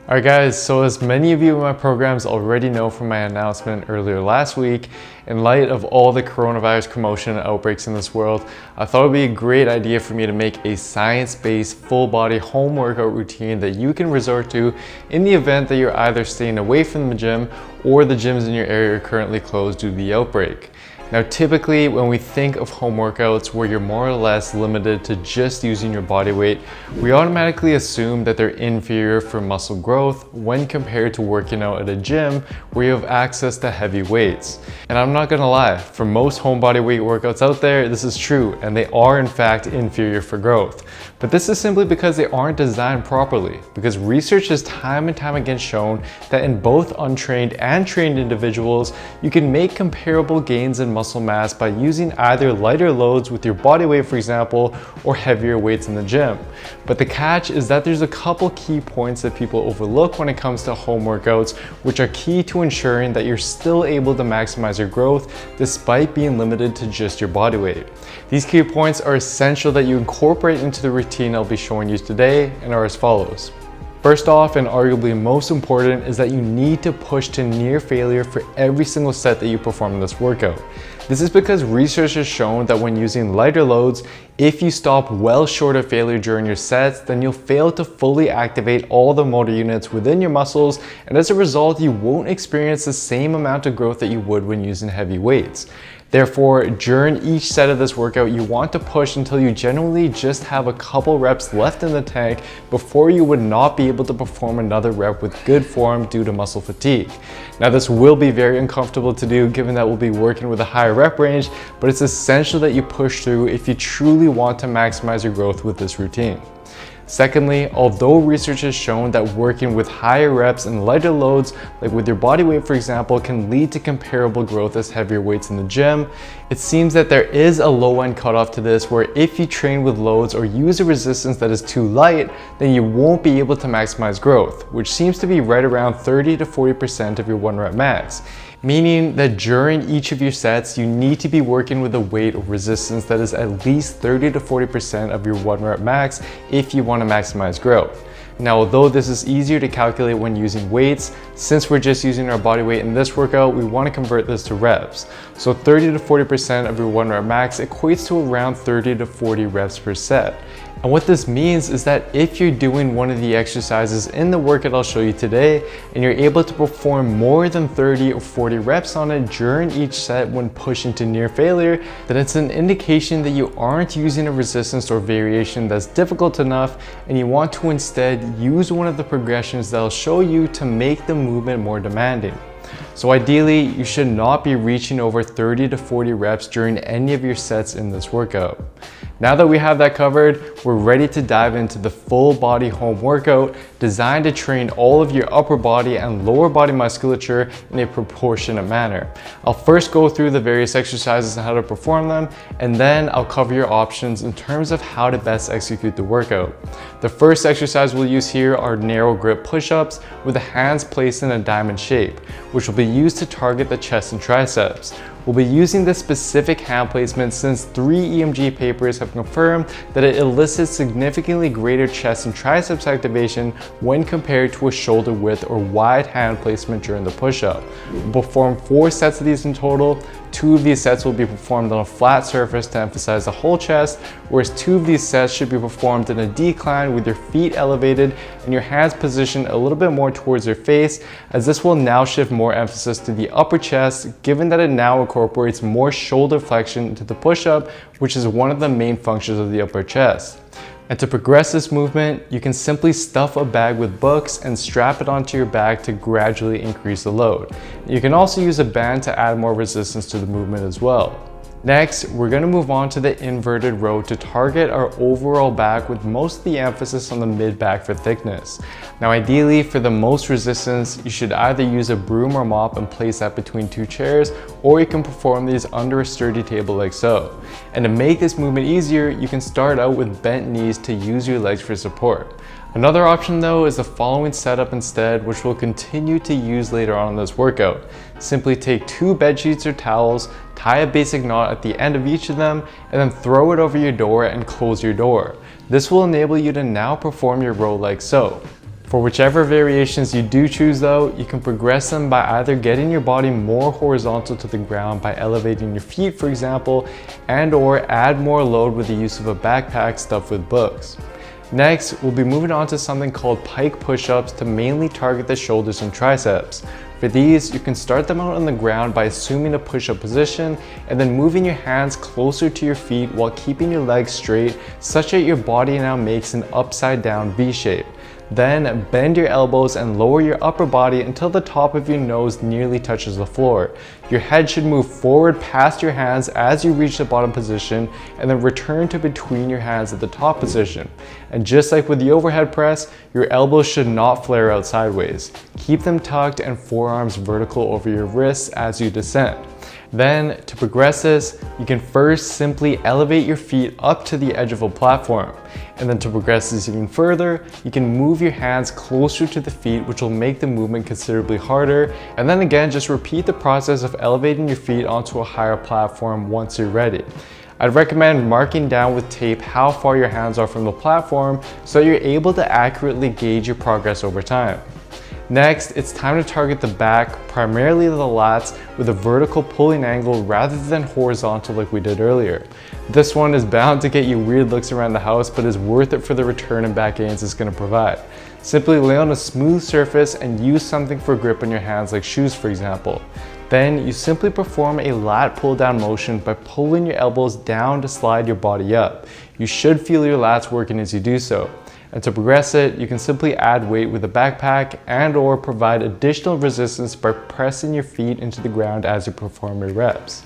Alright guys, so as many of you in my programs already know from my announcement earlier last week, in light of all the coronavirus commotion and outbreaks in this world, I thought it would be a great idea for me to make a science-based full body home workout routine that you can resort to in the event that you're either staying away from the gym or the gyms in your area are currently closed due to the outbreak. Now typically when we think of home workouts where you're more or less limited to just using your body weight, we automatically assume that they're inferior for muscle growth when compared to working out at a gym where you have access to heavy weights. And I'm not gonna lie, for most home body weight workouts out there, this is true and they are in fact inferior for growth. But this is simply because they aren't designed properly, because research has time and time again shown that in both untrained and trained individuals, you can make comparable gains in muscle mass by using either lighter loads with your body weight, for example, or heavier weights in the gym. But the catch is that there's a couple key points that people overlook when it comes to home workouts, which are key to ensuring that you're still able to maximize your growth despite being limited to just your body weight. These key points are essential that you incorporate into the routine I'll be showing you today and are as follows. First off, and arguably most important, is that you need to push to near failure for every single set that you perform in this workout. This is because research has shown that when using lighter loads, if you stop well short of failure during your sets, then you'll fail to fully activate all the motor units within your muscles, and as a result, you won't experience the same amount of growth that you would when using heavy weights. Therefore, during each set of this workout, you want to push until you generally just have a couple reps left in the tank before you would not be able to perform another rep with good form due to muscle fatigue. Now, this will be very uncomfortable to do given that we'll be working with a higher rep range, but it's essential that you push through if you truly want to maximize your growth with this routine. Secondly, although research has shown that working with higher reps and lighter loads, like with your body weight for example, can lead to comparable growth as heavier weights in the gym, it seems that there is a low end cutoff to this where if you train with loads or use a resistance that is too light, then you won't be able to maximize growth, which seems to be right around 30 to 40% of your 1 rep max. Meaning that during each of your sets, you need to be working with a weight or resistance that is at least 30 to 40% of your 1 rep max if you want to maximize growth. Now, although this is easier to calculate when using weights, since we're just using our body weight in this workout, we want to convert this to reps. So 30 to 40% of your 1 rep max equates to around 30 to 40 reps per set. And what this means is that if you're doing one of the exercises in the workout I'll show you today, and you're able to perform more than 30 or 40 reps on it during each set when pushing to near failure, then it's an indication that you aren't using a resistance or variation that's difficult enough, and you want to instead use one of the progressions that I'll show you to make the movement more demanding. So ideally, you should not be reaching over 30 to 40 reps during any of your sets in this workout. Now that we have that covered, we're ready to dive into the full body home workout designed to train all of your upper body and lower body musculature in a proportionate manner. I'll first go through the various exercises and how to perform them, and then I'll cover your options in terms of how to best execute the workout. The first exercise we'll use here are narrow grip push-ups with the hands placed in a diamond shape, which will be used to target the chest and triceps. We'll be using this specific hand placement since 3 EMG papers have confirmed that it elicits significantly greater chest and triceps activation when compared to a shoulder width or wide hand placement during the push-up. We'll perform 4 sets of these in total. 2 of these sets will be performed on a flat surface to emphasize the whole chest, whereas 2 of these sets should be performed in a decline with your feet elevated and your hands positioned a little bit more towards your face, as this will now shift more emphasis to the upper chest, given that it now incorporates more shoulder flexion into the push-up, which is one of the main functions of the upper chest. And to progress this movement, you can simply stuff a bag with books and strap it onto your back to gradually increase the load. You can also use a band to add more resistance to the movement as well. Next, we're going to move on to the inverted row to target our overall back with most of the emphasis on the mid-back for thickness. Now ideally, for the most resistance, you should either use a broom or mop and place that between 2 chairs, or you can perform these under a sturdy table like so. And to make this movement easier, you can start out with bent knees to use your legs for support. Another option though is the following setup instead, which we'll continue to use later on in this workout. Simply take 2 bed sheets or towels, tie a basic knot at the end of each of them, and then throw it over your door and close your door. This will enable you to now perform your row like so. For whichever variations you do choose though, you can progress them by either getting your body more horizontal to the ground by elevating your feet, for example, and or add more load with the use of a backpack stuffed with books. Next, we'll be moving on to something called pike push-ups to mainly target the shoulders and triceps. For these, you can start them out on the ground by assuming a push-up position and then moving your hands closer to your feet while keeping your legs straight such that your body now makes an upside down V shape. Then bend your elbows and lower your upper body until the top of your nose nearly touches the floor. Your head should move forward past your hands as you reach the bottom position and then return to between your hands at the top position. And just like with the overhead press, your elbows should not flare out sideways. Keep them tucked and forearms vertical over your wrists as you descend. Then, to progress this, you can first simply elevate your feet up to the edge of a platform. And then to progress this even further, you can move your hands closer to the feet, which will make the movement considerably harder. And then again, just repeat the process of elevating your feet onto a higher platform once you're ready. I'd recommend marking down with tape how far your hands are from the platform so you're able to accurately gauge your progress over time. Next, it's time to target the back, primarily the lats, with a vertical pulling angle rather than horizontal like we did earlier. This one is bound to get you weird looks around the house, but is worth it for the return and back gains it's going to provide. Simply lay on a smooth surface and use something for grip on your hands like shoes, for example. Then you simply perform a lat pull down motion by pulling your elbows down to slide your body up. You should feel your lats working as you do so. And to progress it, you can simply add weight with a backpack and or provide additional resistance by pressing your feet into the ground as you perform your reps.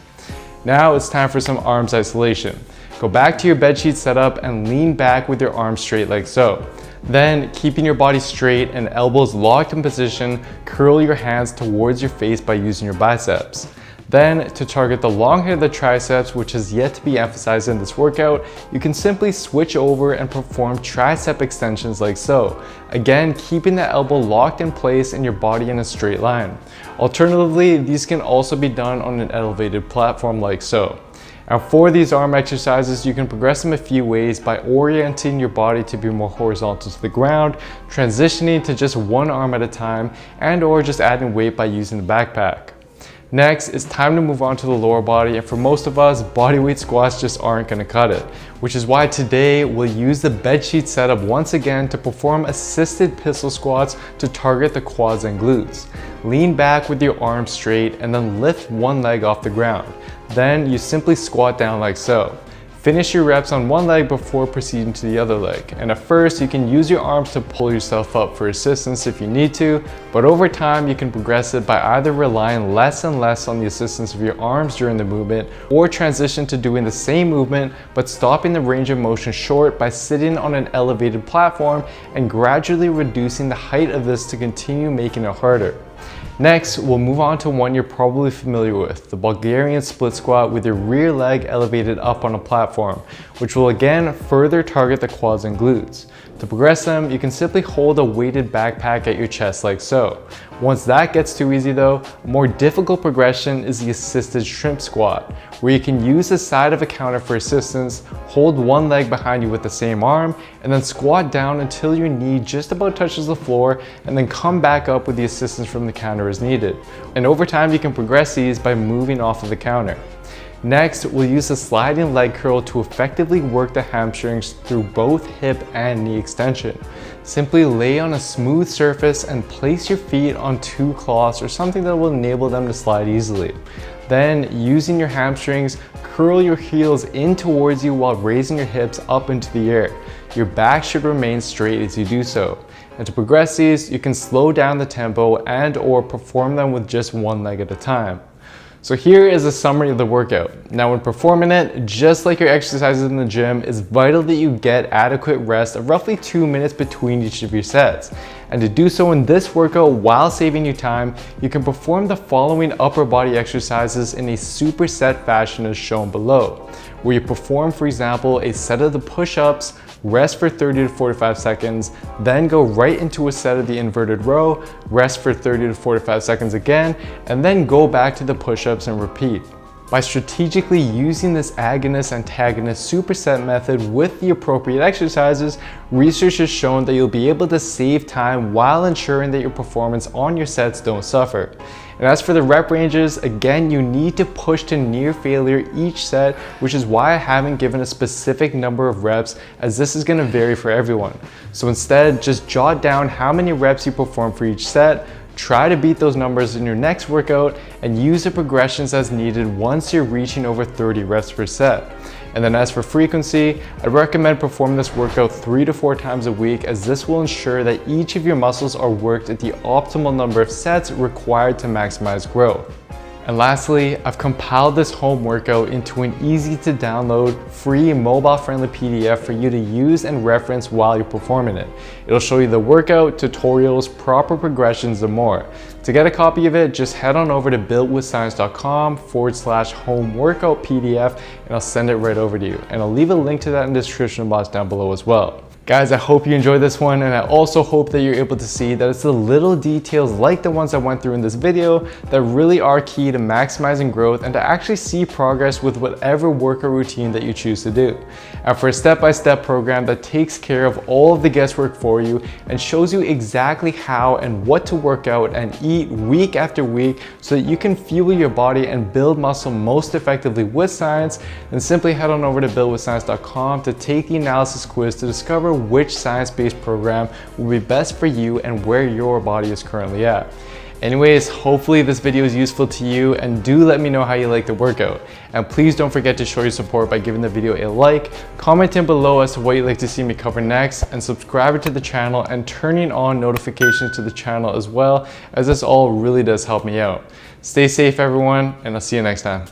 Now it's time for some arms isolation. Go back to your bedsheet setup and lean back with your arms straight like so. Then, keeping your body straight and elbows locked in position, curl your hands towards your face by using your biceps. Then, to target the long head of the triceps, which has yet to be emphasized in this workout, you can simply switch over and perform tricep extensions like so. Again, keeping the elbow locked in place and your body in a straight line. Alternatively, these can also be done on an elevated platform like so. And for these arm exercises, you can progress them a few ways by orienting your body to be more horizontal to the ground, transitioning to just one arm at a time, and or just adding weight by using the backpack. Next, it's time to move on to the lower body, and for most of us, bodyweight squats just aren't going to cut it, which is why today we'll use the bedsheet setup once again to perform assisted pistol squats to target the quads and glutes. Lean back with your arms straight and then lift one leg off the ground. Then you simply squat down like so. Finish your reps on one leg before proceeding to the other leg. And at first, you can use your arms to pull yourself up for assistance if you need to, but over time, you can progress it by either relying less and less on the assistance of your arms during the movement, or transition to doing the same movement, but stopping the range of motion short by sitting on an elevated platform and gradually reducing the height of this to continue making it harder. Next, we'll move on to one you're probably familiar with, the Bulgarian split squat with your rear leg elevated up on a platform, which will again further target the quads and glutes. To progress them, you can simply hold a weighted backpack at your chest like so. Once that gets too easy though, a more difficult progression is the assisted shrimp squat, where you can use the side of a counter for assistance, hold one leg behind you with the same arm, and then squat down until your knee just about touches the floor, and then come back up with the assistance from the counter as needed. And over time, you can progress these by moving off of the counter. Next, we'll use the sliding leg curl to effectively work the hamstrings through both hip and knee extension. Simply lay on a smooth surface and place your feet on two cloths or something that will enable them to slide easily. Then, using your hamstrings, curl your heels in towards you while raising your hips up into the air. Your back should remain straight as you do so. And to progress these, you can slow down the tempo and or perform them with just one leg at a time. So here is a summary of the workout. Now when performing it, just like your exercises in the gym, it's vital that you get adequate rest of roughly 2 minutes between each of your sets. And to do so in this workout while saving you time, you can perform the following upper body exercises in a superset fashion as shown below, where you perform, for example, a set of the push-ups, rest for 30 to 45 seconds, then go right into a set of the inverted row, rest for 30 to 45 seconds again, and then go back to the push-ups and repeat. By strategically using this agonist-antagonist superset method with the appropriate exercises, research has shown that you'll be able to save time while ensuring that your performance on your sets don't suffer. And as for the rep ranges, again, you need to push to near failure each set, which is why I haven't given a specific number of reps, as this is going to vary for everyone. So instead, just jot down how many reps you perform for each set, try to beat those numbers in your next workout, and use the progressions as needed once you're reaching over 30 reps per set. And then as for frequency, I'd recommend performing this workout 3 to 4 times a week, as this will ensure that each of your muscles are worked at the optimal number of sets required to maximize growth. And lastly, I've compiled this home workout into an easy to download, free, mobile-friendly PDF for you to use and reference while you're performing it. It'll show you the workout, tutorials, proper progressions, and more. To get a copy of it, just head on over to builtwithscience.com/home workout PDF, and I'll send it right over to you. And I'll leave a link to that in the description box down below as well. Guys, I hope you enjoyed this one, and I also hope that you're able to see that it's the little details like the ones I went through in this video that really are key to maximizing growth and to actually see progress with whatever workout routine that you choose to do. And for a step-by-step program that takes care of all of the guesswork for you and shows you exactly how and what to work out and eat week after week so that you can fuel your body and build muscle most effectively with science, then simply head on over to builtwithscience.com to take the analysis quiz to discover which science-based program will be best for you and where your body is currently at. Anyways, hopefully this video is useful to you, and do let me know how you like the workout. And please don't forget to show your support by giving the video a like, commenting below as to what you'd like to see me cover next, and subscribing to the channel and turning on notifications to the channel as well, as this all really does help me out. Stay safe everyone, and I'll see you next time.